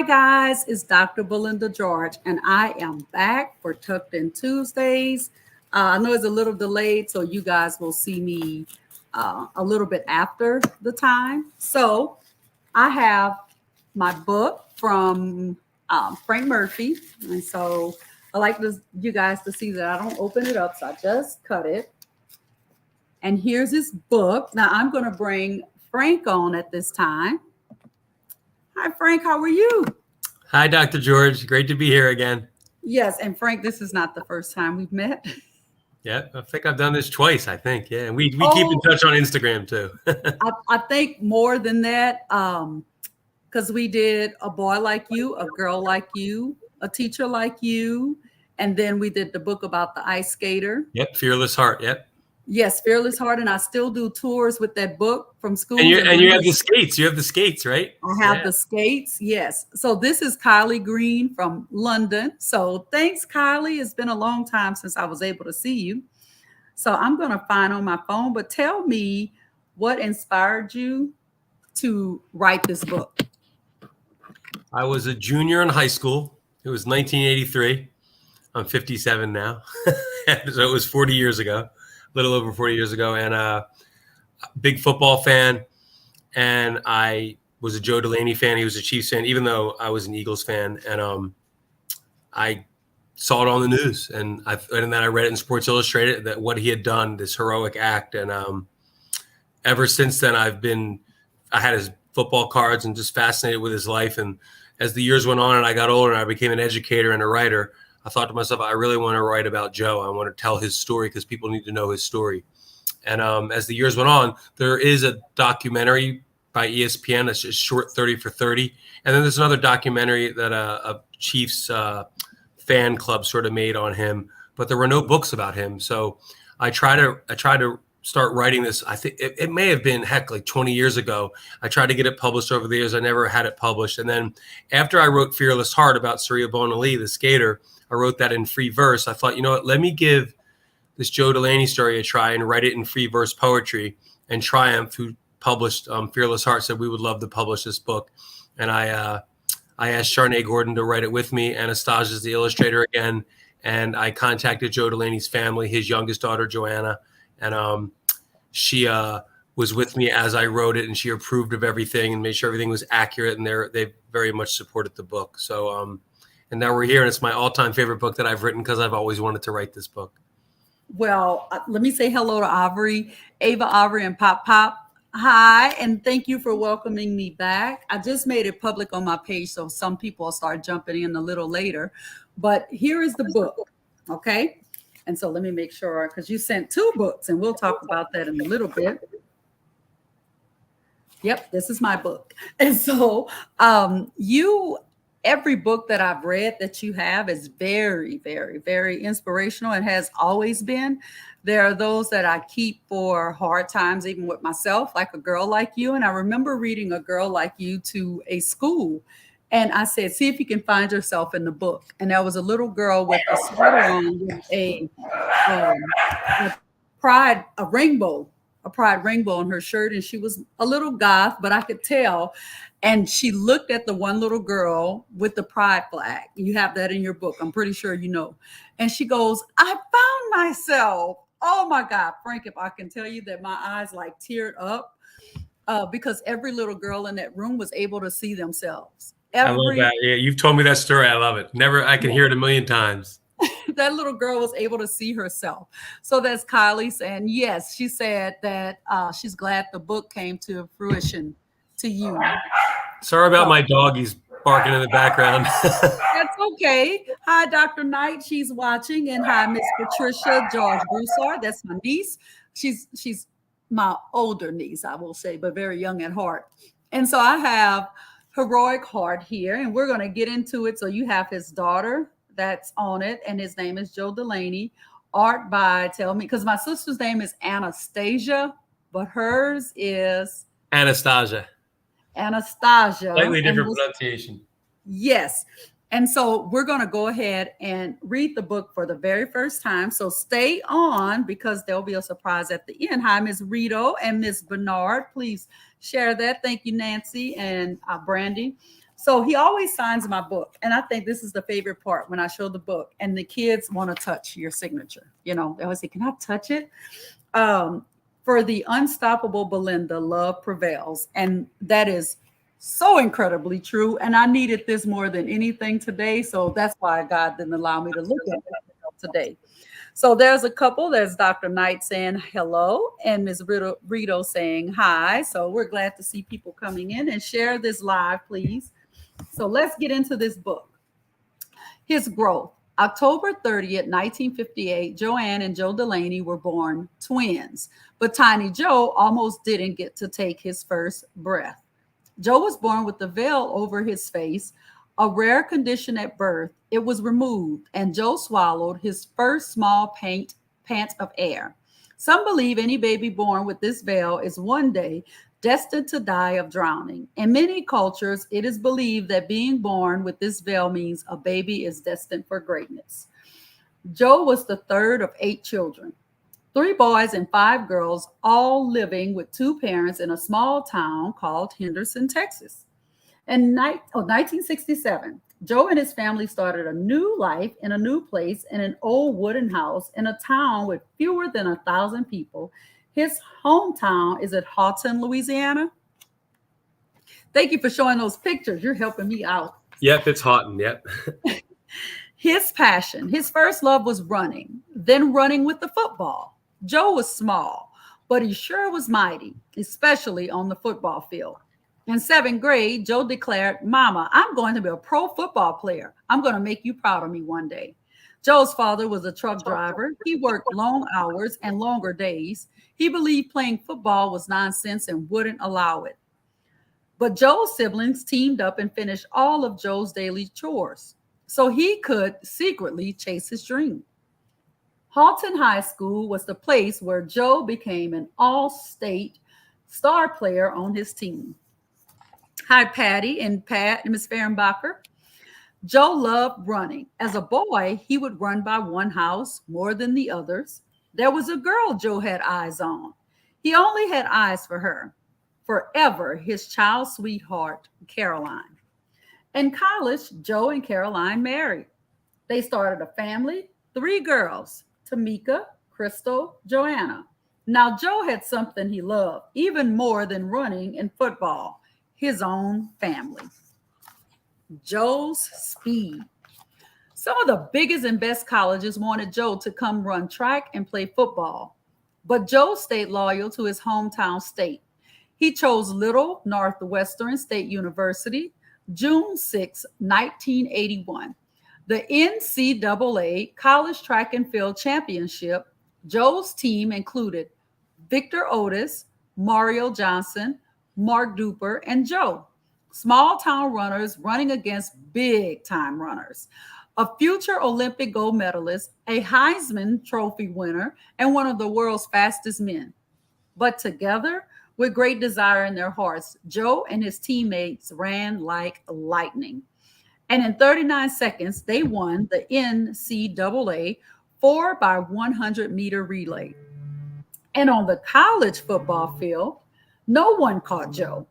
Hi, guys, it's Dr. Belinda George, and I am back for Tucked In Tuesdays. I know it's a little delayed, so you guys will see me a little bit after the time. So, I have my book from Frank Murphy, and so I like you guys to see that I don't open it up, so I just cut it. And here's his book. Now, I'm going to bring Frank on at this time. Hi, Frank, how are you? Hi, Dr. George. Great to be here again. Yes, and Frank, this is not the first time we've met. Yeah, I think I've done this twice, I think. Yeah, and we keep in Oh, touch on Instagram, too. I think more than that, because we did A Boy Like You, A Girl Like You, A Teacher Like You, and then we did the book about the ice skater. Yep, Fearless Heart. Yep. Yes, Fearless Heart, and I still do tours with that book from And schools. you And and then you have the skates. You have the skates, right? I have the skates. Yes. So this is Kylie Green from London. So thanks, Kylie. It's been a long time since I was able to see you. So I'm going to find on my phone, but tell me what inspired you to write this book. I was a junior in high school. It was 1983. I'm 57 now. So it was 40 years ago, a little over 40 years ago. And big football fan. And I was a Joe Delaney fan. He was a Chiefs fan, even though I was an Eagles fan. And I saw it on the news, and then I read it in Sports Illustrated that what he had done, this heroic act. And ever since then, I had his football cards and just fascinated with his life. And as the years went on and I got older and I became an educator and a writer, I thought to myself, I really want to write about Joe. I want to tell his story because people need to know his story. And as the years went on, there is a documentary by ESPN. It's just short, 30 for 30. And then there's another documentary that a Chiefs fan club sort of made on him, but there were no books about him. So I tried to start writing this. I think it may have been, like 20 years ago. I tried to get it published over the years. I never had it published. And then after I wrote Fearless Heart about Surya Bonali, the skater, I wrote that in free verse. I thought, you know what, let me give this Joe Delaney story a try and write it in free verse poetry. And Triumph, who published Fearless Heart, said we would love to publish this book. And I asked Charnay Gordon to write it with me. Anastasia's the illustrator again. And I contacted Joe Delaney's family, his youngest daughter, Joanna. And she was with me as I wrote it, and she approved of everything and made sure everything was accurate. And they very much supported the book. So, and now we're here, and it's my all-time favorite book that I've written because I've always wanted to write this book. Well, let me say hello to Avery, Ava, Avery, and Pop Pop. Hi, and thank you for welcoming me back. I just made it public on my page, so some people will start jumping in a little later. But here is the book, okay? And so let me make sure, because you sent 2 books, and we'll talk about that in a little bit. Yep, this is my book. And so every book that I've read that you have is very, very, very inspirational and has always been. There are those that I keep for hard times, even with myself, like A Girl Like You. And I remember reading A Girl Like You to a school. And I said, see if you can find yourself in the book. And there was a little girl with a sweater on with a pride rainbow on her shirt. And she was a little goth, but I could tell. And she looked at the one little girl with the pride flag. You have that in your book. I'm pretty sure you know. And she goes, I found myself. Oh my God, Frank, if I can tell you that my eyes like teared up because every little girl in that room was able to see themselves. I love that. Yeah, you've told me that story. I love it. I can hear it a million times. That little girl was able to see herself. So that's Kylie saying, yes, she said that she's glad the book came to fruition to you. Sorry about my dog. He's barking in the background. That's okay. Hi, Dr. Knight. She's watching. And hi, Miss Patricia George Broussard. That's my niece. She's my older niece, I will say, but very young at heart. And so I have Heroic Heart here, and we're going to get into it. So you have his daughter that's on it, and his name is Joe Delaney. Art by, tell me, because my sister's name is Anastasia, but hers is Anastasia. Slightly different pronunciation. Yes. And so we're going to go ahead and read the book for the very first time. So stay on because there'll be a surprise at the end. Hi, Ms. Rito and Ms. Bernard. Please share that. Thank you, Nancy and Brandy. So he always signs my book. And I think this is the favorite part when I show the book and the kids want to touch your signature. They always say, can I touch it? For the unstoppable Belinda, love prevails. And that is so incredibly true. And I needed this more than anything today. So that's why God didn't allow me to look at it today. So there's a couple. There's Dr. Knight saying hello and Ms. Rito saying hi. So we're glad to see people coming in, and share this live, please. So let's get into this book. His growth. October 30th, 1958, Joanne and Joe Delaney were born twins, but Tiny Joe almost didn't get to take his first breath. Joe was born with the veil over his face, a rare condition at birth. It was removed, and Joe swallowed his first small pant of air. Some believe any baby born with this veil is one day destined to die of drowning. In many cultures, it is believed that being born with this veil means a baby is destined for greatness. Joe was the third of 8 children, 3 boys and 5 girls, all living with 2 parents in a small town called Henderson, Texas. In 1967, Joe and his family started a new life in a new place in an old wooden house in a town with fewer than 1,000 people. His hometown is at Houghton, Louisiana. Thank you for showing those pictures. You're helping me out. Yep, it's Houghton. Yep. His passion, his first love was running, then running with the football. Joe was small, but he sure was mighty, especially on the football field. In 7th grade, Joe declared, "Mama, I'm going to be a pro football player. I'm going to make you proud of me one day." Joe's father was a truck driver. He worked long hours and longer days. He believed playing football was nonsense and wouldn't allow it. But Joe's siblings teamed up and finished all of Joe's daily chores so he could secretly chase his dream. Houghton High School was the place where Joe became an all-state star player on his team. Hi, Patty and Pat and Miss Fehrenbacher. Joe loved running. As a boy, he would run by one house more than the others. There was a girl Joe had eyes on. He only had eyes for her. Forever, his child sweetheart, Caroline. In college, Joe and Caroline married. They started a family, 3 girls, Tamika, Crystal, Joanna. Now, Joe had something he loved, even more than running and football, his own family. Joe's speed. Some of the biggest and best colleges wanted Joe to come run track and play football, but Joe stayed loyal to his hometown state. He chose Little Northwestern State University, June 6, 1981. The NCAA College Track and Field Championship. Joe's team included Victor Otis, Mario Johnson, Mark Duper, and Joe. Small town runners running against big time runners. A future Olympic gold medalist, a Heisman Trophy winner, and one of the world's fastest men. But together, with great desire in their hearts, Joe and his teammates ran like lightning. And in 39 seconds, they won the NCAA 4x100 meter relay. And on the college football field, no one caught Joe.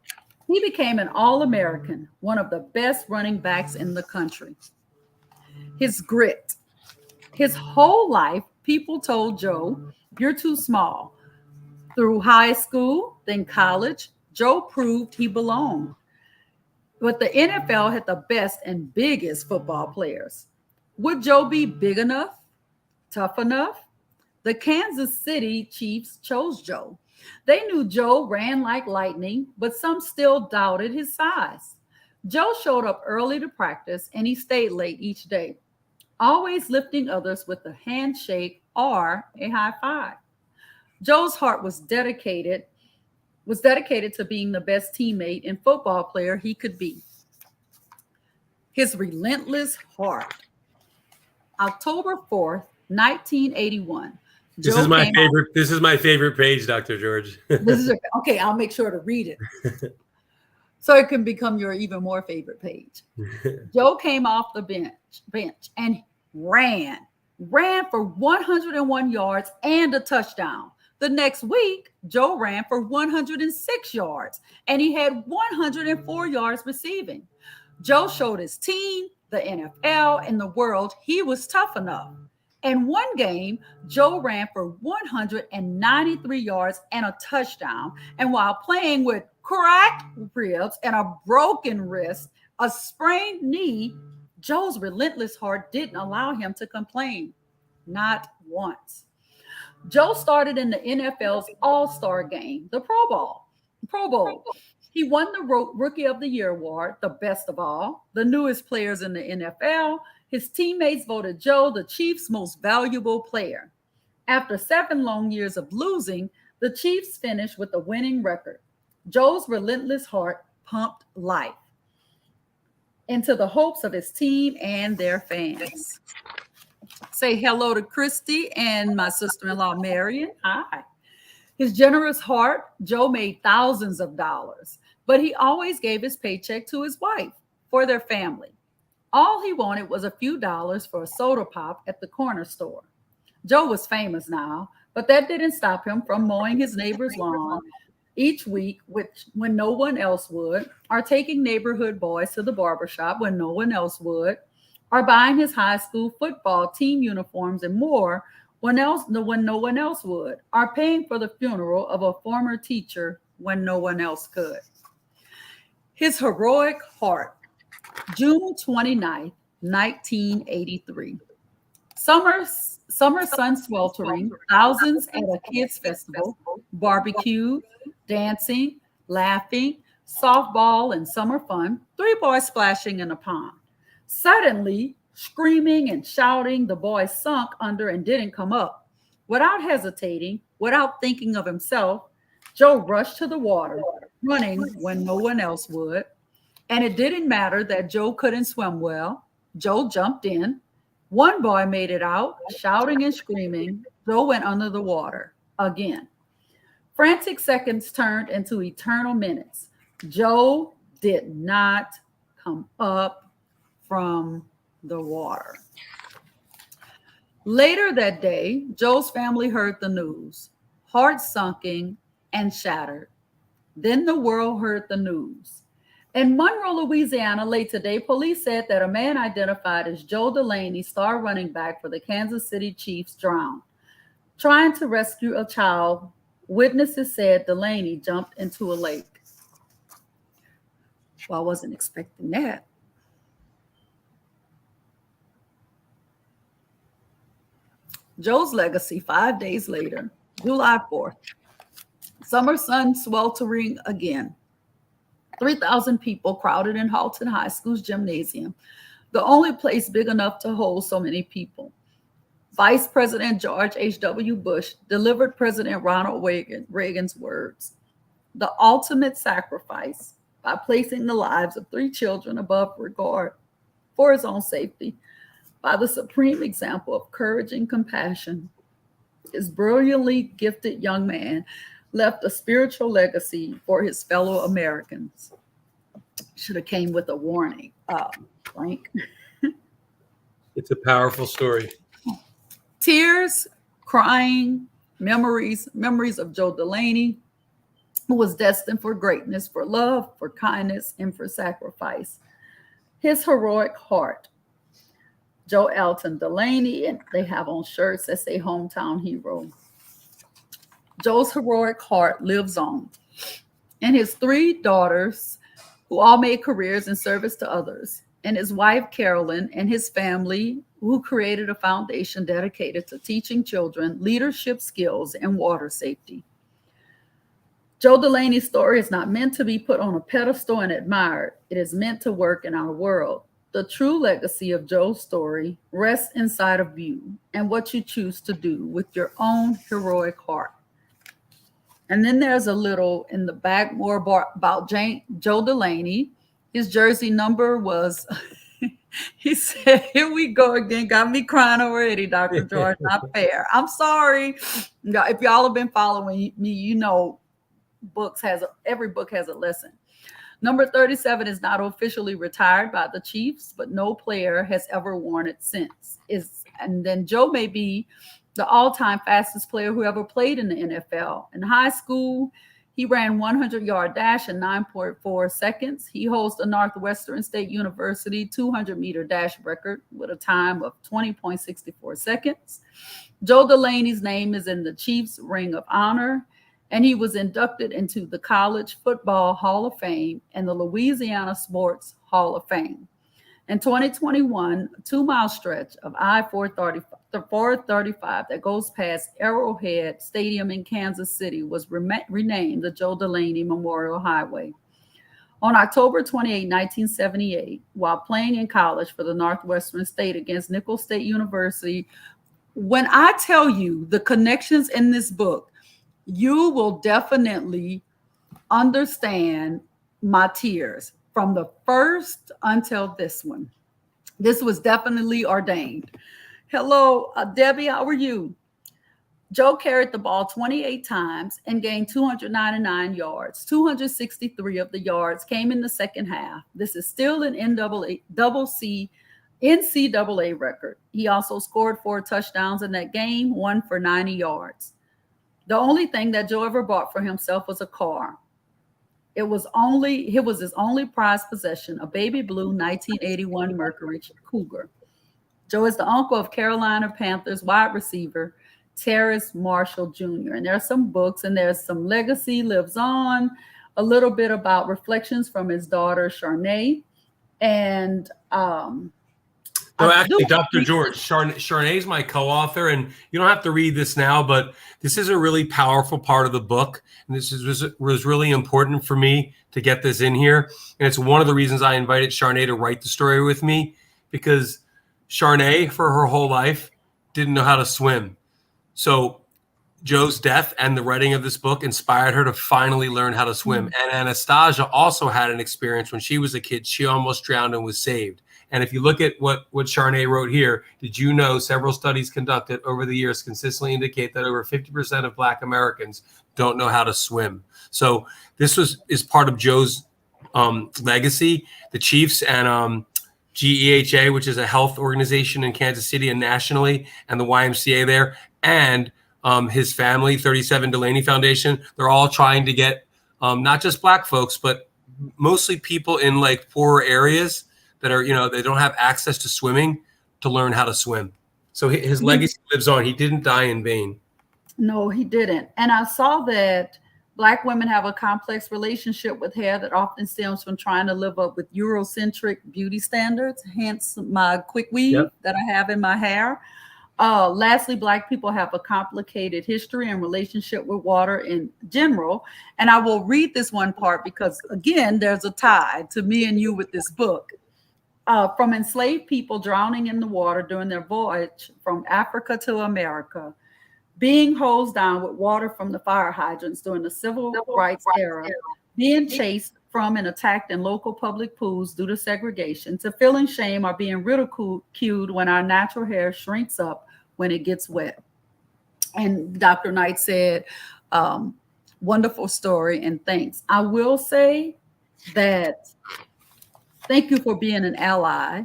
He became an All-American, one of the best running backs in the country. His grit. His whole life, people told Joe, "You're too small." Through high school, then college, Joe proved he belonged. But the NFL had the best and biggest football players. Would Joe be big enough? Tough enough? The Kansas City Chiefs chose Joe. They knew Joe ran like lightning, but some still doubted his size. Joe showed up early to practice and he stayed late each day, always lifting others with a handshake or a high five. Joe's heart was dedicated to being the best teammate and football player he could be. His relentless heart. October 4th, 1981. This is my favorite. This is my favorite page, Dr. George. Okay, I'll make sure to read it so it can become your even more favorite page. Joe came off the bench and ran for 101 yards and a touchdown. The next week, Joe ran for 106 yards and he had 104 yards receiving. Joe showed his team, the NFL, and the world he was tough enough. In one game, Joe ran for 193 yards and a touchdown. And while playing with cracked ribs and a broken wrist, a sprained knee, Joe's relentless heart didn't allow him to complain. Not once. Joe started in the NFL's All-Star game, the Pro Bowl. Pro Bowl. He won the Rookie of the Year award, the best of all, the newest players in the NFL. His teammates voted Joe the Chiefs' most valuable player. After 7 long years of losing, the Chiefs finished with a winning record. Joe's relentless heart pumped life into the hopes of his team and their fans. Say hello to Christy and my sister-in-law, Marion. Hi. His generous heart, Joe made thousands of dollars, but he always gave his paycheck to his wife for their family. All he wanted was a few dollars for a soda pop at the corner store. Joe was famous now, but that didn't stop him from mowing his neighbor's lawn each week when no one else would, or taking neighborhood boys to the barbershop when no one else would, or buying his high school football team uniforms and more when no one else would, or paying for the funeral of a former teacher when no one else could. His heroic heart, June 29th, 1983. Summer sun sweltering, thousands at a kids' festival, barbecue, dancing, laughing, softball, and summer fun, 3 boys splashing in a pond. Suddenly, screaming and shouting, the boy sunk under and didn't come up. Without hesitating, without thinking of himself, Joe rushed to the water, running when no one else would. And it didn't matter that Joe couldn't swim well. Joe jumped in. One boy made it out, shouting and screaming. Joe went under the water again. Frantic seconds turned into eternal minutes. Joe did not come up from the water. Later that day, Joe's family heard the news, heart sunken and shattered. Then the world heard the news. In Monroe, Louisiana, late today, police said that a man identified as Joe Delaney, star running back for the Kansas City Chiefs, drowned. Trying to rescue a child, witnesses said Delaney jumped into a lake. Well, I wasn't expecting that. Joe's legacy 5 days later, July 4th. Summer sun sweltering again. 3,000 people crowded in Halton High School's gymnasium, the only place big enough to hold so many people. Vice President George H.W. Bush delivered President Ronald Reagan's words, the ultimate sacrifice, by placing the lives of 3 children above regard for his own safety, by the supreme example of courage and compassion. His brilliantly gifted young man left a spiritual legacy for his fellow Americans. Should have came with a warning, Frank. It's a powerful story. Tears, crying, memories of Joe Delaney, who was destined for greatness, for love, for kindness, and for sacrifice. His heroic heart. Joe Elton Delaney, and they have on shirts that say hometown hero. Joe's heroic heart lives on. And his 3 daughters, who all made careers in service to others, and his wife, Carolyn, and his family, who created a foundation dedicated to teaching children leadership skills and water safety. Joe Delaney's story is not meant to be put on a pedestal and admired. It is meant to work in our world. The true legacy of Joe's story rests inside of you and what you choose to do with your own heroic heart. And then there's a little in the back more about Joe Delaney. His jersey number was, he said, here we go again. Got me crying already, Dr. George. Not fair. I'm sorry. If y'all have been following me, you know every book has a lesson. Number 37 is not officially retired by the Chiefs, but no player has ever worn it since. And then Joe may be the all-time fastest player who ever played in the NFL. In high school, He ran 100-yard dash in 9.4 seconds. He holds the Northwestern State University 200-meter dash record with a time of 20.64 seconds. Joe Delaney's name is in the Chiefs Ring of Honor, and he was inducted into the College Football Hall of Fame and the Louisiana Sports Hall of Fame. In 2021, a 2-mile stretch of I-435 that goes past Arrowhead Stadium in Kansas City was renamed the Joe Delaney Memorial Highway. On October 28, 1978, while playing in college for the Northwestern State against Nicholls State University, when I tell you the connections in this book, you will definitely understand my tears from the first until this one. This was definitely ordained. Hello, Debbie, how are you? Joe carried the ball 28 times and gained 299 yards. 263 of the yards came in the second half. This is still an NCAA record. He also scored 4 touchdowns in that game, 1 for 90 yards. The only thing that Joe ever bought for himself was a car. It was his only prized possession, a baby blue 1981 Mercury Cougar. Joe is the uncle of Carolina Panthers wide receiver Terrace Marshall Jr. And there are some books, and there's some Legacy Lives On, a little bit about reflections from his daughter Charnay, and no, actually, Dr. George, Charnay's my co-author, and you don't have to read this now, but this is a really powerful part of the book, and this was really important for me to get this in here. And it's one of the reasons I invited Charnay to write the story with me, because Charnay, for her whole life, didn't know how to swim. So Joe's death and the writing of this book inspired her to finally learn how to swim. And Anastasia also had an experience when she was a kid. She almost drowned and was saved. And if you look at what Charnay wrote here, did you know several studies conducted over the years consistently indicate that over 50% of Black Americans don't know how to swim? So this is part of Joe's legacy. The Chiefs and GEHA, which is a health organization in Kansas City and nationally, and the YMCA there, and his family, 37 Delaney Foundation, they're all trying to get not just Black folks, but mostly people in like poorer areas that are, they don't have access to swimming, to learn how to swim. So his legacy lives on. He didn't die in vain. No, he didn't. And I saw that Black women have a complex relationship with hair that often stems from trying to live up with Eurocentric beauty standards, hence my quick weave that I have in my hair. Lastly, Black people have a complicated history and relationship with water in general. And I will read this one part because, again, there's a tie to me and you with this book. From enslaved people drowning in the water during their voyage from Africa to America, being hosed down with water from the fire hydrants during the civil rights era, being chased from and attacked in local public pools due to segregation, to feeling shame or being ridiculed when our natural hair shrinks up when it gets wet. And Dr. Knight said, wonderful story and thanks. I will say that thank you for being an ally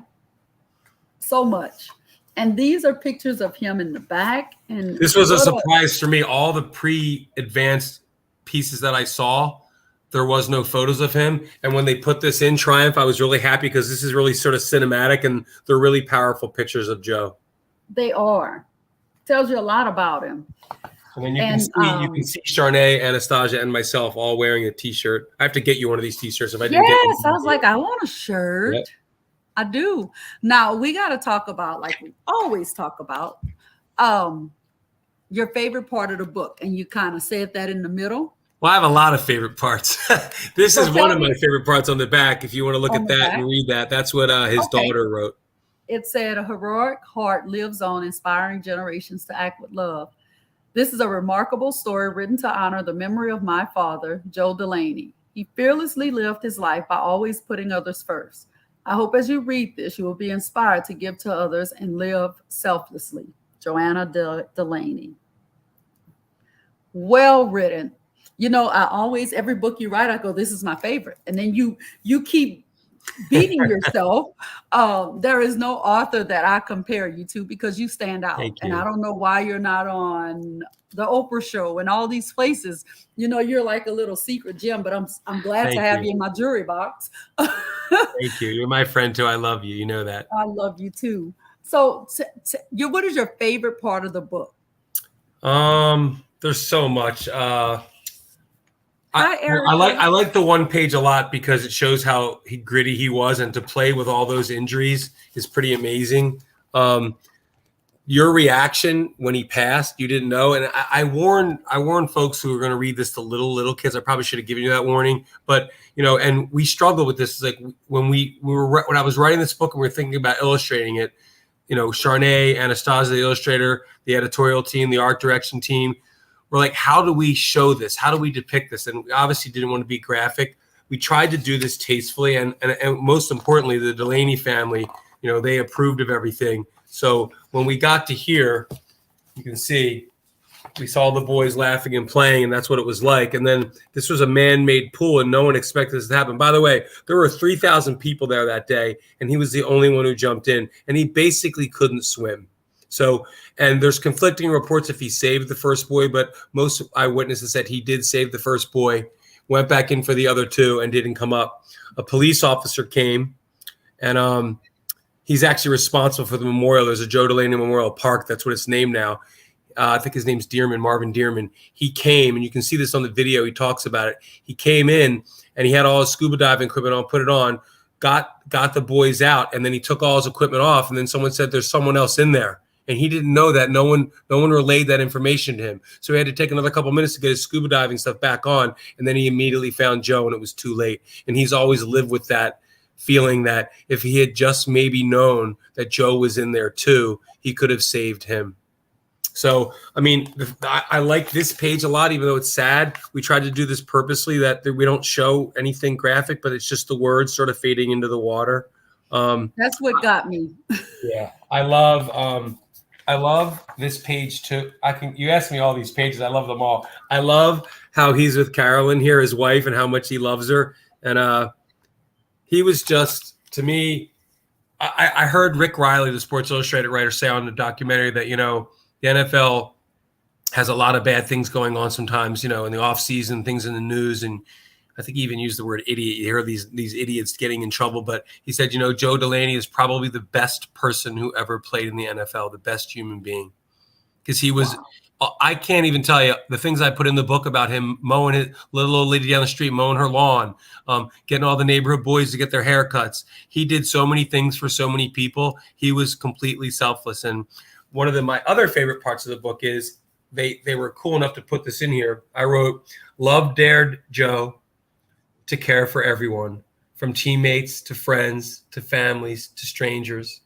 so much. And these are pictures of him in the back. And this was a surprise for me. All the pre-advanced pieces that I saw, there was no photos of him. And when they put this in Triumph, I was really happy because this is really sort of cinematic and they're really powerful pictures of Joe. They are. Tells you a lot about him. And then you can see Charnay, Anastasia, and myself all wearing a T-shirt. I have to get you one of these T-shirts if I didn't get one. Yes, I was like, I want a shirt. Yep. I do. Now we got to talk about, like we always talk about, your favorite part of the book, and you kind of said that in the middle. Well, I have a lot of favorite parts. This is one of my favorite parts on the back. If you want to look at that and read that, that's what his daughter wrote. It said, "A heroic heart lives on, inspiring generations to act with love. This is a remarkable story written to honor the memory of my father, Joe Delaney. He fearlessly lived his life by always putting others first. I hope as you read this, you will be inspired to give to others and live selflessly. Joanna Delaney." Well written. I always, every book you write, I go, this is my favorite. And then you keep beating yourself. There is no author that I compare you to because you stand out. Thank And you. I don't know why you're not on the Oprah show and all these places. You know, you're like a little secret gem, but I'm glad to Thank have you. you in my jury box. Thank you. You're my friend too. I love you. You know that. I love you too. So, what is your favorite part of the book? There's so much. Hi, I Erica. like the one page a lot because it shows how gritty he was, and to play with all those injuries is pretty amazing. Your reaction when he passed, you didn't know, and I warned folks who were going to read this to little kids. I probably should have given you that warning, but and we struggle with this. Like when when I was writing this book and we were thinking about illustrating it, Charnay, Anastasia, the illustrator, the editorial team, the art direction team. We're like, how do we show this? How do we depict this? And we obviously didn't want to be graphic. We tried to do this tastefully, and most importantly, the Delaney family, they approved of everything. So when we got to here, you can see we saw the boys laughing and playing, and that's what it was like. And then this was a man-made pool, and no one expected this to happen. By the way, there were 3,000 people there that day, and he was the only one who jumped in, and he basically couldn't swim. So, and there's conflicting reports if he saved the first boy, but most eyewitnesses said he did save the first boy, went back in for the other two, and didn't come up. A police officer came, and he's actually responsible for the memorial. There's a Joe Delaney Memorial Park. That's what it's named now. I think his name's Dearman, Marvin Dearman. He came, and you can see this on the video. He talks about it. He came in, and he had all his scuba diving equipment on, put it on, got the boys out, and then he took all his equipment off, and then someone said there's someone else in there. And he didn't know that. No one relayed that information to him. So he had to take another couple of minutes to get his scuba diving stuff back on. And then he immediately found Joe, and it was too late. And he's always lived with that feeling that if he had just maybe known that Joe was in there too, he could have saved him. So, I mean, I like this page a lot, even though it's sad. We tried to do this purposely that we don't show anything graphic, but it's just the words sort of fading into the water. That's what got me. Yeah, I love this page too. You asked me all these pages. I love them all. I love how he's with Carolyn here, his wife, and how much he loves her. And he was just, to me, I heard Rick Riley, the Sports Illustrated writer, say on the documentary that, the NFL has a lot of bad things going on sometimes, in the off season, things in the news. And I think he even used the word idiot. You hear these idiots getting in trouble, but he said, Joe Delaney is probably the best person who ever played in the NFL, the best human being, because he was. Wow. I can't even tell you the things I put in the book about him mowing his little old lady down the street, mowing her lawn, getting all the neighborhood boys to get their haircuts. He did so many things for so many people. He was completely selfless. And one of my other favorite parts of the book is they were cool enough to put this in here. I wrote, "Love dared Joe to care for everyone, from teammates to friends to families to strangers,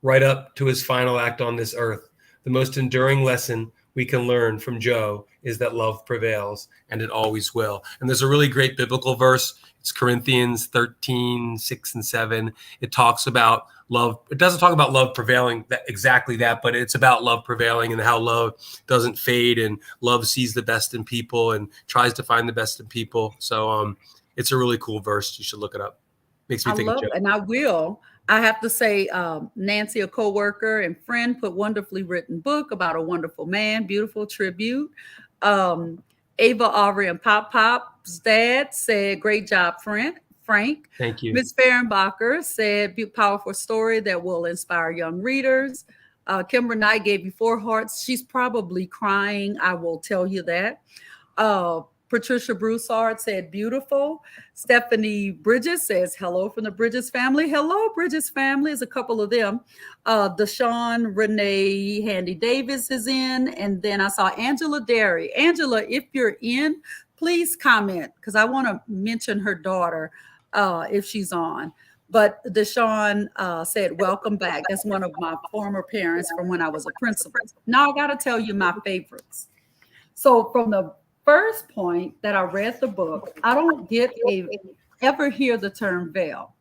right up to his final act on this earth. The most enduring lesson we can learn from Joe is that love prevails, and it always will." And there's a really great biblical verse. It's Corinthians 13, 6 and 7. It talks about love. It doesn't talk about love prevailing, exactly that, but it's about love prevailing and how love doesn't fade, and love sees the best in people and tries to find the best in people. So it's a really cool verse. You should look it up. Makes me think of Joe. And I will. I have to say, Nancy, a coworker and friend, put wonderfully written book about a wonderful man, beautiful tribute. Ava, Aubrey, and Pop's dad said, "Great job, Frank." Thank you. Ms. Fehrenbacher said, "Powerful story that will inspire young readers." Kimber Knight gave you 4 hearts. She's probably crying. I will tell you that. Patricia Broussard said, "Beautiful." Stephanie Bridges says, "Hello from the Bridges family." Hello, Bridges family. There's a couple of them. Deshaun Renee Handy Davis is in. And then I saw Angela Derry. Angela, if you're in, please comment, because I want to mention her daughter if she's on. But Deshaun said, "Welcome back." That's one of my former parents from when I was a principal. Now I got to tell you my favorites. So from the first point that I read the book, I don't ever hear the term veil.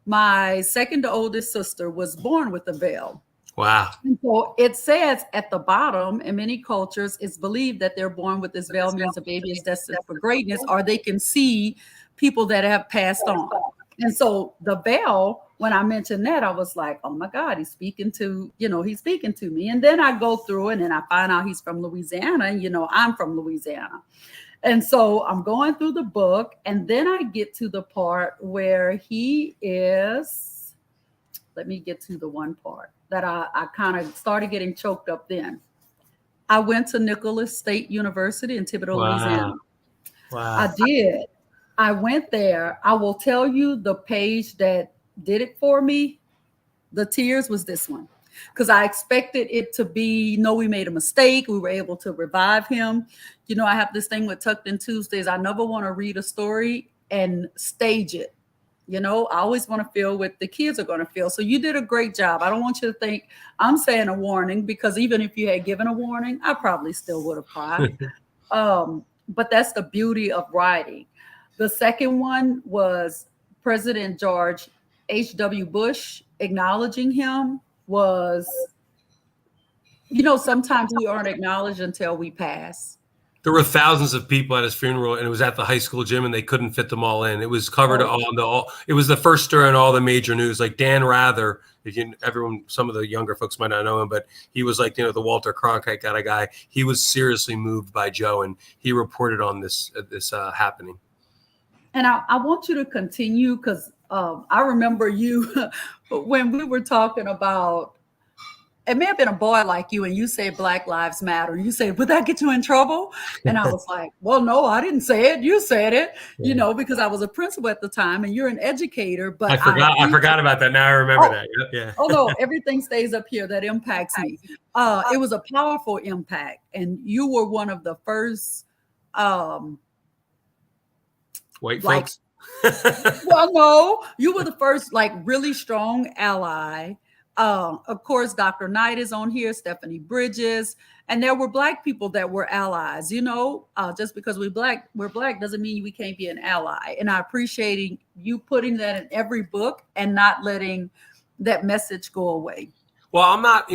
My second to oldest sister was born with a veil. Wow. And so it says at the bottom, in many cultures, it's believed that they're born with this veil means a baby is destined for greatness, or they can see people that have passed on. And so the bell, when I mentioned that, I was like, oh my God, he's speaking to, he's speaking to me. And then I go through it and I find out he's from Louisiana, and I'm from Louisiana. And so I'm going through the book, and then I get to the part where he is, let me get to the one part that I kind of started getting choked up then. I went to Nicholas State University in Thibodaux, Louisiana. Wow. I did. I went there. I will tell you the page that did it for me. The tears was this one, because I expected it to be, no, we made a mistake. We were able to revive him. I have this thing with Tucked in Tuesdays. I never want to read a story and stage it. I always want to feel what the kids are going to feel. So you did a great job. I don't want you to think I'm saying a warning, because even if you had given a warning, I probably still would have cried. But that's the beauty of writing. The second one was President George H.W. Bush. Acknowledging him was, sometimes we aren't acknowledged until we pass. There were thousands of people at his funeral, and it was at the high school gym, and they couldn't fit them all in. It was covered it was the first story on all the major news. Like Dan Rather, some of the younger folks might not know him, but he was like, the Walter Cronkite kind of guy. He was seriously moved by Joe, and he reported on this happening. And I want you to continue, because I remember you when we were talking about, it may have been a boy like you, and you said Black Lives Matter. You said, would that get you in trouble? And I was like, well, no, I didn't say it. You said it, because I was a principal at the time, and you're an educator. But I forgot about that. Now I remember that. Yeah. Oh, no, everything stays up here that impacts me. It was a powerful impact. And you were one of the first white folks. Well, no, you were the first really strong ally. Of course, Dr. Knight is on here, Stephanie Bridges, and there were Black people that were allies. Just because we're black doesn't mean we can't be an ally. And I appreciate you putting that in every book and not letting that message go away. Well, I'm not,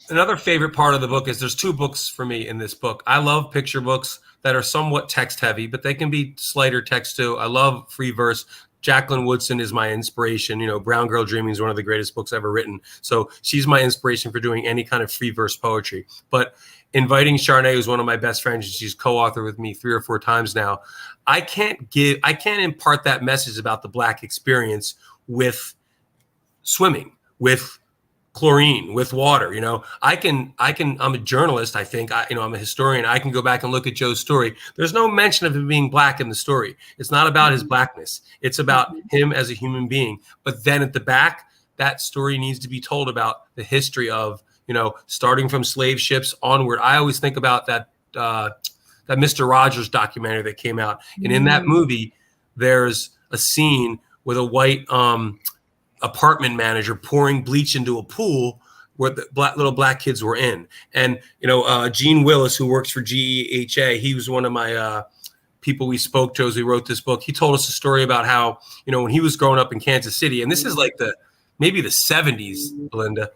another favorite part of the book is there's two books for me in this book. I love picture books that are somewhat text heavy, but they can be slighter text too. I love free verse. Jacqueline Woodson is my inspiration. Brown Girl Dreaming is one of the greatest books ever written. So she's my inspiration for doing any kind of free verse poetry. But inviting Charnay, who's one of my best friends, and she's co-authored with me 3 or 4 times now, I can't impart that message about the Black experience with swimming, with chlorine, with water. I'm a journalist. I think I'm a historian. I can go back and look at Joe's story. There's no mention of him being Black in the story. It's not about his Blackness. It's about him as a human being. But then at the back, that story needs to be told about the history of, starting from slave ships onward. I always think about that Mr. Rogers documentary that came out. And in that movie, there's a scene with a white, apartment manager pouring bleach into a pool where the little Black kids were in. And, Gene Willis, who works for GEHA, he was one of my people we spoke to as we wrote this book. He told us a story about how, when he was growing up in Kansas City, and this is like maybe the 70s, Belinda,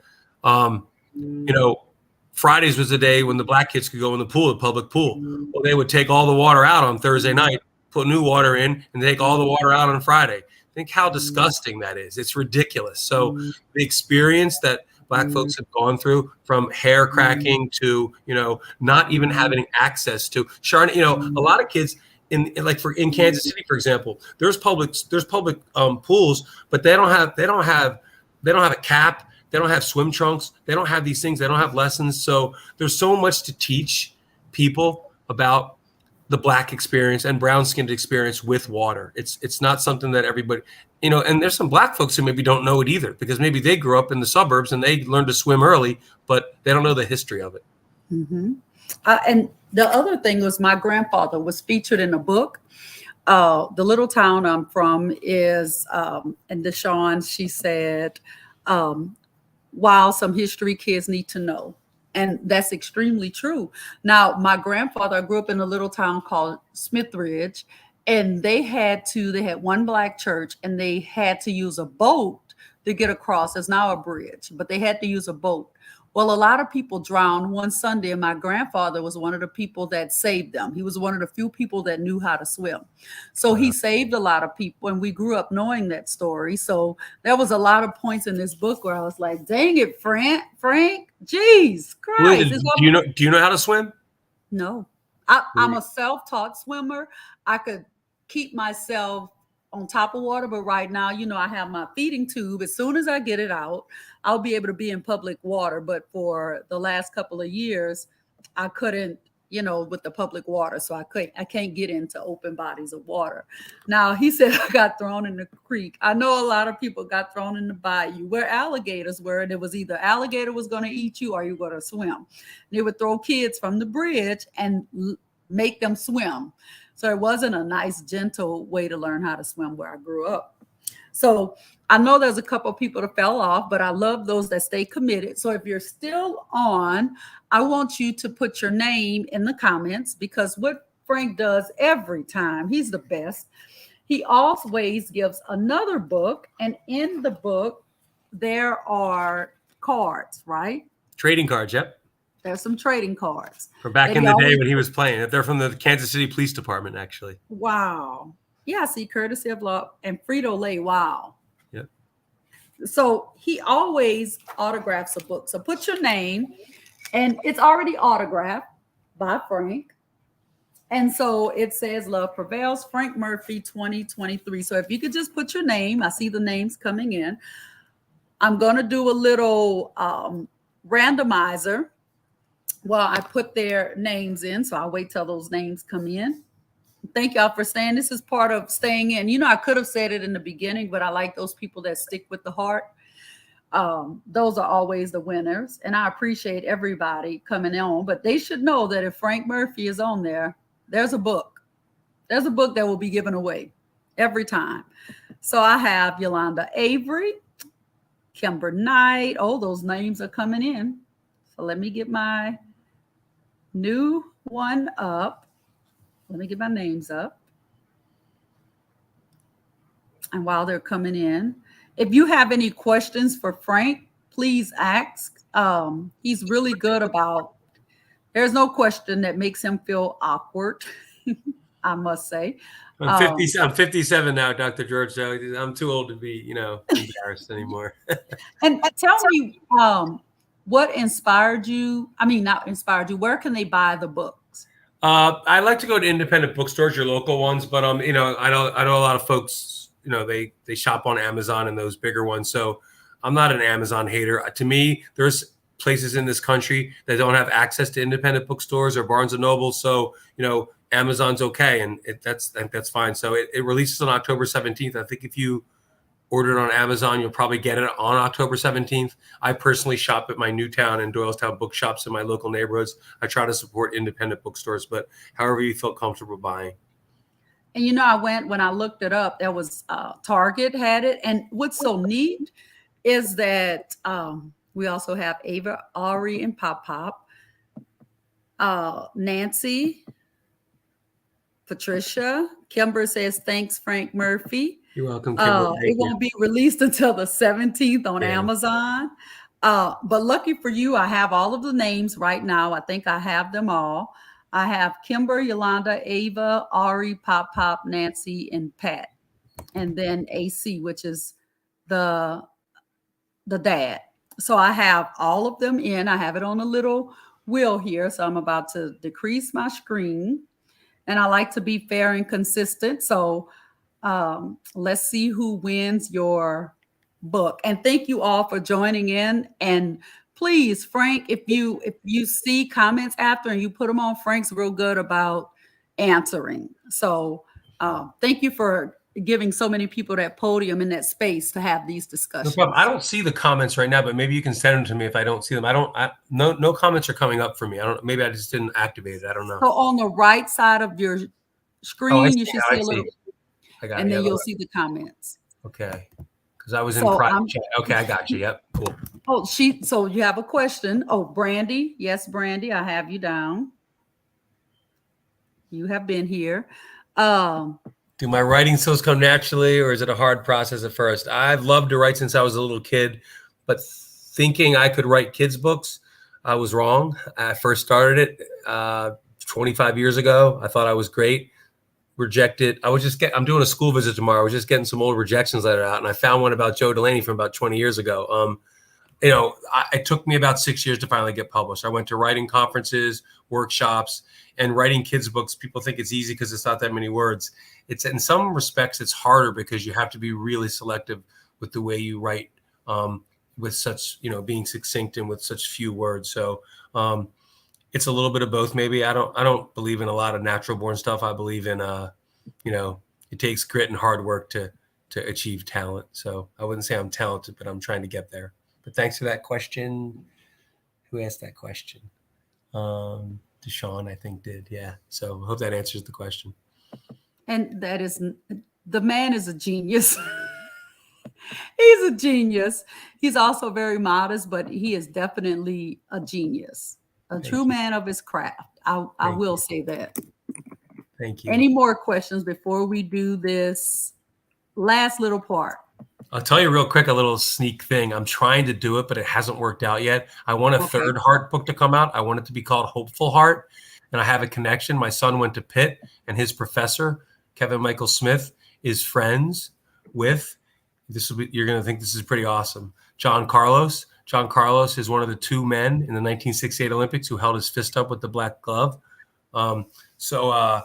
Fridays was the day when the Black kids could go in the pool, the public pool. Well, they would take all the water out on Thursday night, put new water in, and take all the water out on Friday. Think how disgusting that is. It's ridiculous. So the experience that Black folks have gone through, from hair cracking to, not even having access to a lot of kids in Kansas City, for example, there's public pools, but they don't have a cap. They don't have swim trunks. They don't have these things. They don't have lessons. So there's so much to teach people about the Black experience and brown-skinned experience with water. It's not something that everybody, and there's some Black folks who maybe don't know it either, because maybe they grew up in the suburbs and they learned to swim early, but they don't know the history of it. Mm-hmm. And the other thing was, my grandfather was featured in a book. The little town I'm from is, and Deshawn, she said, wow, some history kids need to know. And that's extremely true. Now, my grandfather grew up in a little town called Smithridge, and they had one Black church, and they had to use a boat to get across. There's now a bridge, but they had to use a boat. Well, a lot of people drowned one Sunday, and my grandfather was one of the people that saved them. He was one of the few people that knew how to swim. So he saved a lot of people, and we grew up knowing that story. So there was a lot of points in this book where I was like, dang it, Frank, jeez, Christ. Belinda, do you know how to swim? No. I'm a self-taught swimmer. I could keep myself on top of water, but right now, I have my feeding tube. As soon as I get it out, I'll be able to be in public water. But for the last couple of years, I couldn't, with the public water. So I can't get into open bodies of water. Now, he said I got thrown in the creek. I know a lot of people got thrown in the bayou where alligators were, and it was either alligator was going to eat you or you were going to swim. They would throw kids from the bridge and make them swim. So it wasn't a nice, gentle way to learn how to swim where I grew up. So I know there's a couple of people that fell off, but I love those that stay committed. So if you're still on, I want you to put your name in the comments, because what Frank does every time, he's the best. He always gives another book, and in the book, there are cards, right? Trading cards, yep. There's some trading cards. From back in the day when he was playing. They're from the Kansas City Police Department, actually. Wow. Yeah, see, courtesy of law and Frito-Lay. Wow. Yep. So he always autographs a book. So put your name, and it's already autographed by Frank. And so it says Love Prevails, Frank Murphy 2023. So if you could just put your name, I see the names coming in. I'm going to do a little randomizer while I put their names in. So I'll wait till those names come in. Thank y'all for staying. This is part of staying in. I could have said it in the beginning, but I like those people that stick with the heart. Those are always the winners. And I appreciate everybody coming on. But they should know that if Frank Murphy is on there, there's a book. There's a book that will be given away every time. So I have Yolanda Avery, Kimber Knight. Oh, those names are coming in. So let me get my new one up. Let me get my names up. And while they're coming in, if you have any questions for Frank, please ask. He's really good about, there's no question that makes him feel awkward, I must say. I'm 57 now, Dr. George. So I'm too old to be, embarrassed anymore. And tell me, what inspired you? I mean, not inspired you. Where can they buy the books? I like to go to independent bookstores, your local ones, but I know a lot of folks, they shop on Amazon and those bigger ones. So I'm not an Amazon hater. To me, there's places in this country that don't have access to independent bookstores or Barnes and Noble. So Amazon's okay, and I think that's fine. So it releases on October 17th. I think if you order it on Amazon, you'll probably get it on October 17th. I personally shop at my Newtown and Doylestown bookshops in my local neighborhoods. I try to support independent bookstores, but however you feel comfortable buying. And I went, when I looked it up, there was Target had it. And what's so neat is that we also have Ava, Ari, and Pop, Nancy, Patricia. Kimber says, thanks, Frank Murphy. You're welcome, Kimber. It won't be released until the 17th on Amazon. But lucky for you, I have all of the names right now. I think I have them all. I have Kimber, Yolanda, Ava, Ari, Pop, Nancy, and Pat. And then AC, which is the dad. So I have all of them in. I have it on a little wheel here. So I'm about to decrease my screen. And I like to be fair and consistent. So let's see who wins your book. And thank you all for joining in. And please, Frank, if you see comments after and you put them on, Frank's real good about answering. So thank you for giving so many people that podium and that space to have these discussions. No problem. I don't see the comments right now, but maybe you can send them to me if I don't see them. No comments are coming up for me. Maybe I just didn't activate it. I don't know. So on the right side of your screen, you should see a little, and then you'll see the comments. Okay. Because I was in private chat. Okay, I got you. Yep, cool. Oh, so you have a question. Oh, Brandy. Yes, Brandy, I have you down. You have been here. Do my writing skills come naturally, or is it a hard process at first? I've loved to write since I was a little kid, but thinking I could write kids' books, I was wrong. I first started it 25 years ago. I thought I was great. Rejected. I'm doing a school visit tomorrow. I was just getting some old rejections letter out, and I found one about Joe Delaney from about 20 years ago. It took me about 6 years to finally get published. I went to writing conferences, workshops, and writing kids' books. People think it's easy because it's not that many words. It's in some respects, it's harder because you have to be really selective with the way you write, with such, being succinct and with such few words. So it's a little bit of both. Maybe I don't believe in a lot of natural born stuff. I believe in, it takes grit and hard work to achieve talent. So I wouldn't say I'm talented, but I'm trying to get there. But thanks for that question. Who asked that question? Deshaun, I think, did. Yeah. So I hope that answers the question. And the man is a genius. He's a genius. He's also very modest, but he is definitely a genius, a true man of his craft. I will say that. Thank you. Any more questions before we do this last little part? I'll tell you real quick, a little sneak thing. I'm trying to do it, but it hasn't worked out yet. I want a third Heart book to come out. I want it to be called Hopeful Heart. And I have a connection. My son went to Pitt, and his professor, Kevin Michael Smith, is friends with, you're going to think this is pretty awesome, John Carlos. John Carlos is one of the two men in the 1968 Olympics who held his fist up with the black glove. So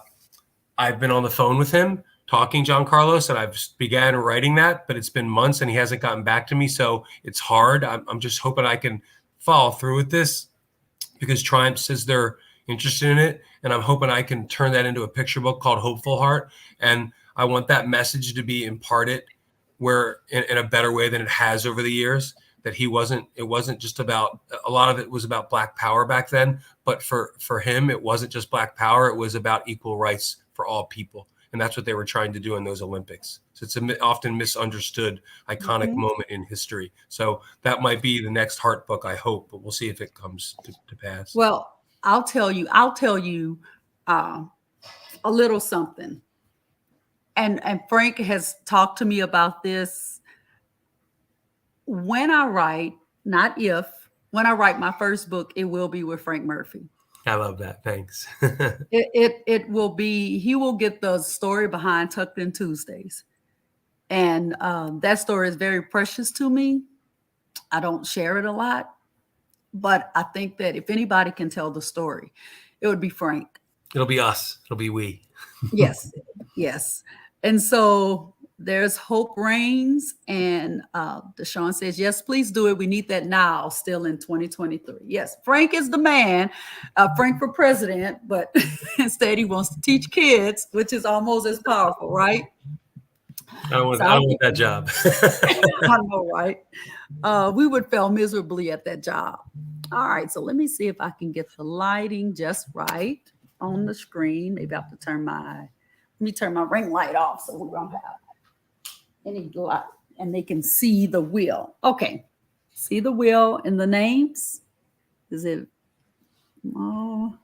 I've been on the phone with him, talking John Carlos, and I've began writing that, but it's been months and he hasn't gotten back to me. So it's hard. I'm just hoping I can follow through with this because Triumph says they're interested in it. And I'm hoping I can turn that into a picture book called Hopeful Heart. And I want that message to be imparted where in a better way than it has over the years, that it wasn't just about, a lot of it was about Black power back then, but for him, it wasn't just Black power. It was about equal rights for all people. And that's what they were trying to do in those Olympics. So it's an often misunderstood, iconic moment in history. So that might be the next Heart book, I hope, but we'll see if it comes to pass. Well, I'll tell you a little something. And Frank has talked to me about this. When I write, when I write my first book, it will be with Frank Murphy. I love that. Thanks. It will be, he will get the story behind Tucked In Tuesdays. And that story is very precious to me. I don't share it a lot, but I think that if anybody can tell the story, it would be Frank. It'll be us. It'll be we. Yes. Yes. And so there's Hope Reigns, and Deshaun says, yes, please do it. We need that now, still in 2023. Yes, Frank is the man, Frank for president, but instead he wants to teach kids, which is almost as powerful, right? I don't want that job. I know, right? We would fail miserably at that job. All right, so let me see if I can get the lighting just right on the screen. Maybe I have to turn my ring light off so we don't have any light and they can see the wheel. Okay. See the wheel and the names? Is it? Oh,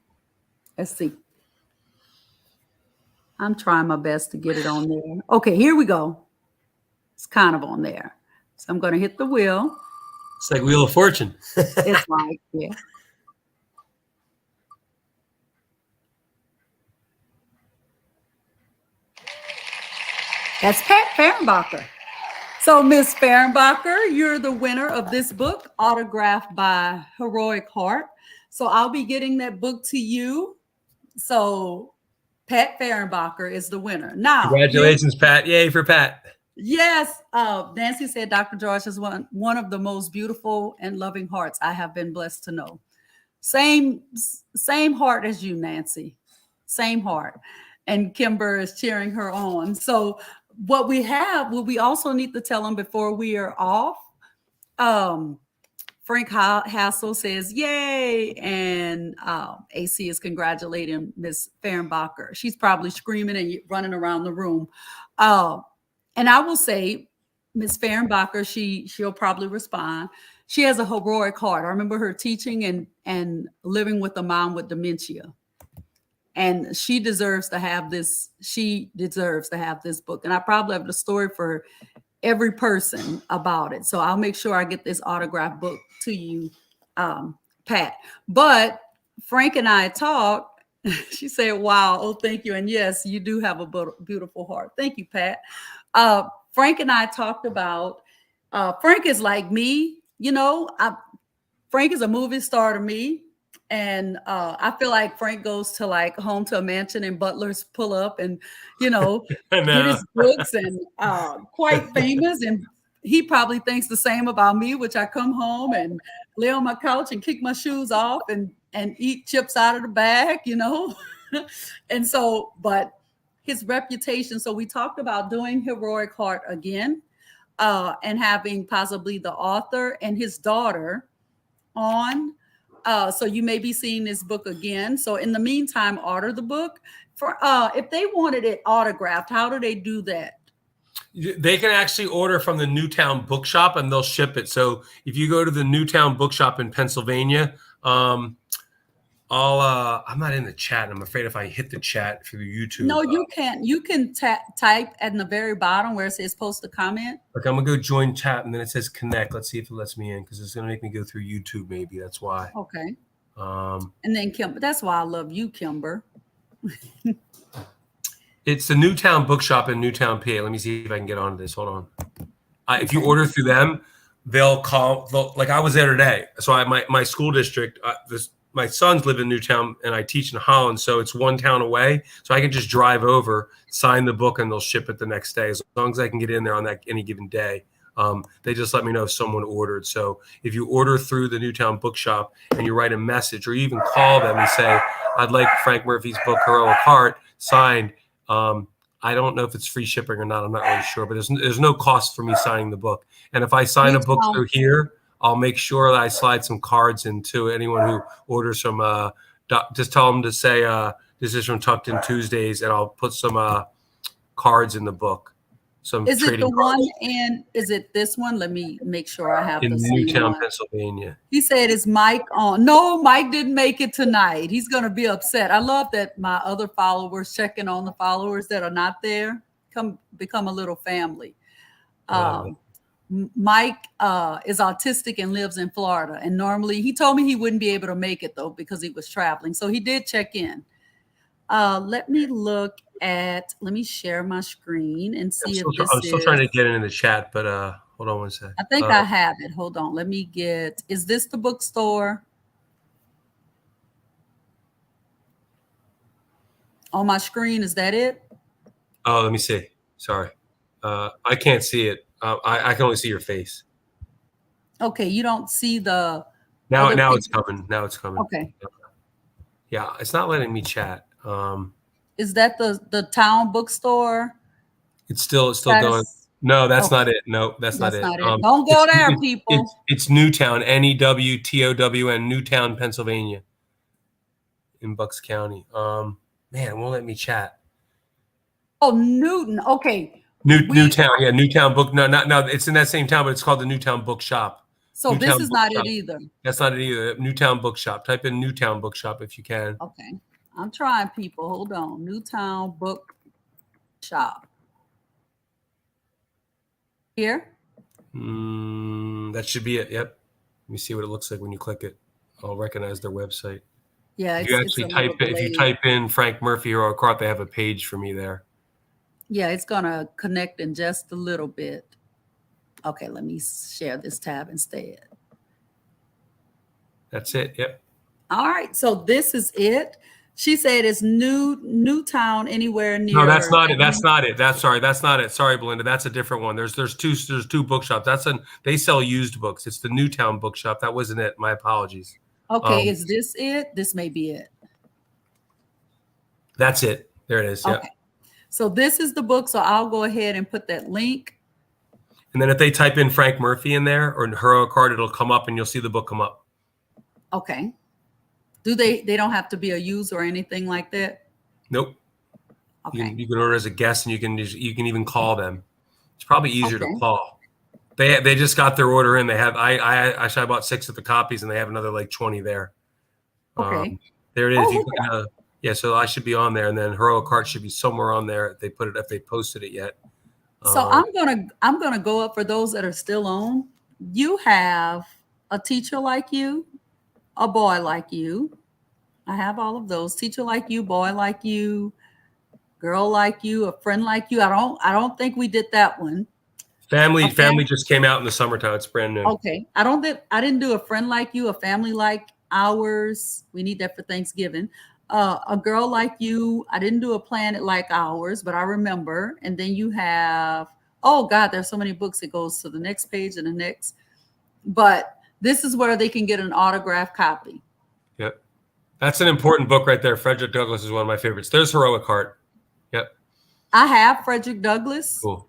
let's see. I'm trying my best to get it on there. Okay, here we go. It's kind of on there. So I'm going to hit the wheel. It's like Wheel of Fortune. It's like, yeah. That's Pat Fehrenbacher. So, Miss Fehrenbacher, you're the winner of this book, autographed by Heroic Heart. So I'll be getting that book to you. So Pat Fehrenbacher is the winner. Now, congratulations, Pat. Yay for Pat. Yes. Nancy said Dr. George is one of the most beautiful and loving hearts I have been blessed to know. Same heart as you, Nancy. Same heart. And Kimber is cheering her on. So what we also need to tell them before we are off. Frank Hassel says, yay. And AC is congratulating Miss Fehrenbacher. She's probably screaming and running around the room. And I will say, Miss Fehrenbacher, she'll probably respond. She has a heroic heart. I remember her teaching and living with a mom with dementia. And she deserves to have this. She deserves to have this book. And I probably have the story for every person about it. So I'll make sure I get this autograph book to you Pat. But Frank and I talked. She said, "Wow, oh, thank you." And yes, you do have a beautiful heart. Thank you, Pat. Frank and I talked about. Frank is like me, Frank is a movie star to me. And I feel like Frank goes to like Home to a Mansion and butlers pull up and, get No. his books and quite famous. And he probably thinks the same about me, which I come home and lay on my couch and kick my shoes off and eat chips out of the bag, And so, but his reputation. So we talked about doing Heroic Heart again and having possibly the author and his daughter on. So you may be seeing this book again. So in the meantime, order the book. For if they wanted it autographed, how do they do that? They can actually order from the Newtown Bookshop and they'll ship it. So if you go to the Newtown Bookshop in Pennsylvania, I'm not in the chat. I'm afraid if I hit the chat through YouTube. No, you can't. You can type at the very bottom where it says post a comment. Okay, I'm gonna go join chat and then it says connect. Let's see if it lets me in because it's gonna make me go through YouTube. Maybe that's why. Okay. And then Kimber. That's why I love you, Kimber. It's the Newtown Bookshop in Newtown, PA. Let me see if I can get onto this. Hold on. If you order through them, they'll call. Like I was there today. So my school district. My sons live in Newtown, and I teach in Holland, so it's one town away. So I can just drive over, sign the book, and they'll ship it the next day. As long as I can get in there on that any given day, they just let me know if someone ordered. So if you order through the Newtown Bookshop and you write a message, or you even call them and say, "I'd like Frank Murphy's book, Heroic Heart, signed." I don't know if it's free shipping or not. I'm not really sure, but there's no cost for me signing the book. And if I sign a book through here, I'll make sure that I slide some cards into anyone who orders from. Just tell them to say this is from Tucked In Tuesdays, and I'll put some cards in the book. Is it the one in? Is it this one? Let me make sure I have in the same Newtown, one. Pennsylvania. He said, "Is Mike on?" No, Mike didn't make it tonight. He's going to be upset. I love that my other followers checking on the followers that are not there. Become a little family. Mike is autistic and lives in Florida. And normally he told me he wouldn't be able to make it though, because he was traveling. So he did check in. Let me share my screen and see if this I'm still trying to get it in the chat, but hold on one second. I think I have it. Hold on. Let me is this the bookstore? On my screen, is that it? Oh, let me see. Sorry. I can't see it. I can only see your face. Okay, you don't see the now it's coming. Now it's coming. Okay. Yeah, it's not letting me chat. Is that the town bookstore? It's still going. No, that's not it. No, that's not it. Don't go there, people. It's Newtown, Newtown, Newtown, Pennsylvania, in Bucks County. Man, it won't let me chat. Oh, Newton. Okay. Newtown, yeah, Newtown Book. No, it's in that same town, but it's called the Newtown Bookshop. So Newtown this is not Bookshop. it either. That's not it either. Newtown Bookshop. Type in Newtown Bookshop if you can. Okay. I'm trying, people. Hold on. Newtown Bookshop. Here? That should be it. Yep. Let me see what it looks like when you click it. I'll recognize their website. Yeah. If you type in Frank Murphy or Heroic, they have a page for me there. Yeah, it's going to connect in just a little bit. Okay, let me share this tab instead. That's it. Yep. All right. So this is it. She said it's Newtown, anywhere near. No, that's not it. That's not it. That's not it. Sorry, Belinda. That's a different one. There's two bookshops. They sell used books. It's the Newtown Bookshop. That wasn't it. My apologies. Okay, is this it? This may be it. That's it. There it is. Okay. Yep. So this is the book. So I'll go ahead and put that link. And then if they type in Frank Murphy in there or Heroic Heart, it'll come up and you'll see the book come up. Okay. Do they don't have to be a user or anything like that? Nope. Okay. You can order as a guest and you can even call them. It's probably easier to call. They just got their order in. They have I bought 6 of the copies and they have another like 20 there. Okay. There it is. Yeah, so I should be on there, and then Heroic Heart should be somewhere on there. If they posted it yet. So I'm gonna go up for those that are still on. You have a teacher like you. A Boy Like You. I have all of those. Teacher Like You, Boy Like You, Girl Like You, A Friend Like You. I don't think we did that one. A Family Family. just came out in the summertime. It's brand new. Okay. I didn't do A Friend Like You, A Family Like Ours. We need that for Thanksgiving. A Girl Like You. I didn't do A Planet Like Ours, but I remember. And then you have, oh God, there's so many books. It goes to the next page and the next. But this is where they can get an autographed copy. Yep. That's an important book right there. Frederick Douglass is one of my favorites. There's Heroic Heart. Yep. I have Frederick Douglass. Cool.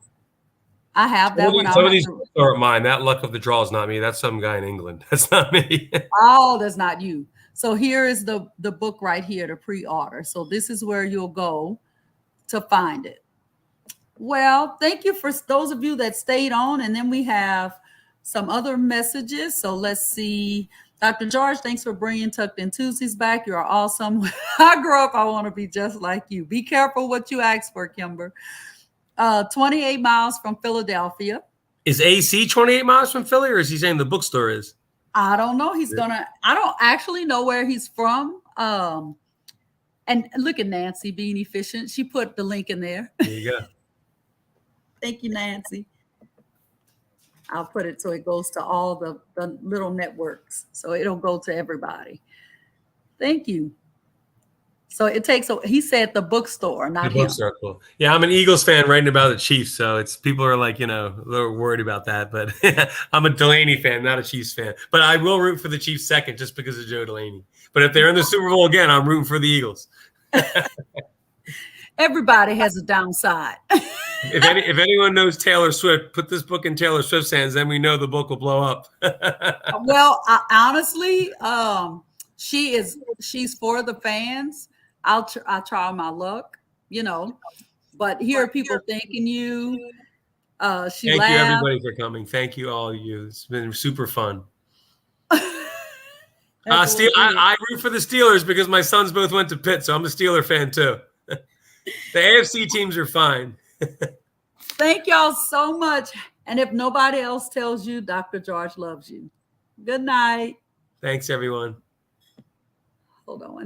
I have that one. Some of these books aren't mine. That Luck of the Draw is not me. That's some guy in England. That's not me. Oh, that's not you. So here is the book right here to pre-order. So this is where you'll go to find it. Well, thank you for those of you that stayed on. And then we have some other messages. So let's see. Dr. George, thanks for bringing Tucked In Tuesdays back. You are awesome. I grew up, I want to be just like you. Be careful what you ask for, Kimber. 28 miles from Philadelphia. Is AC 28 miles from Philly, or is he saying the bookstore is? I don't know. I don't actually know where he's from. And look at Nancy being efficient. She put the link in there. There you go. Thank you, Nancy. I'll put it so it goes to all the little networks. So it'll go to everybody. Thank you. So it takes, he said the bookstore, not The bookstore, cool. Yeah, I'm an Eagles fan writing about the Chiefs. So it's people are like, a little worried about that. But I'm a Delaney fan, not a Chiefs fan. But I will root for the Chiefs second just because of Joe Delaney. But if they're in the Super Bowl again, I'm rooting for the Eagles. Everybody has a downside. If anyone knows Taylor Swift, put this book in Taylor Swift's hands, then we know the book will blow up. Well, honestly, she's for the fans. I'll try my luck, but here are people thanking you. Thank you everybody for coming. Thank you all of you. It's been super fun. I root for the Steelers because my sons both went to Pitt, so I'm a Steeler fan too. The AFC teams are fine. Thank y'all so much. And if nobody else tells you, Dr. George loves you. Good night. Thanks, everyone. Hold on.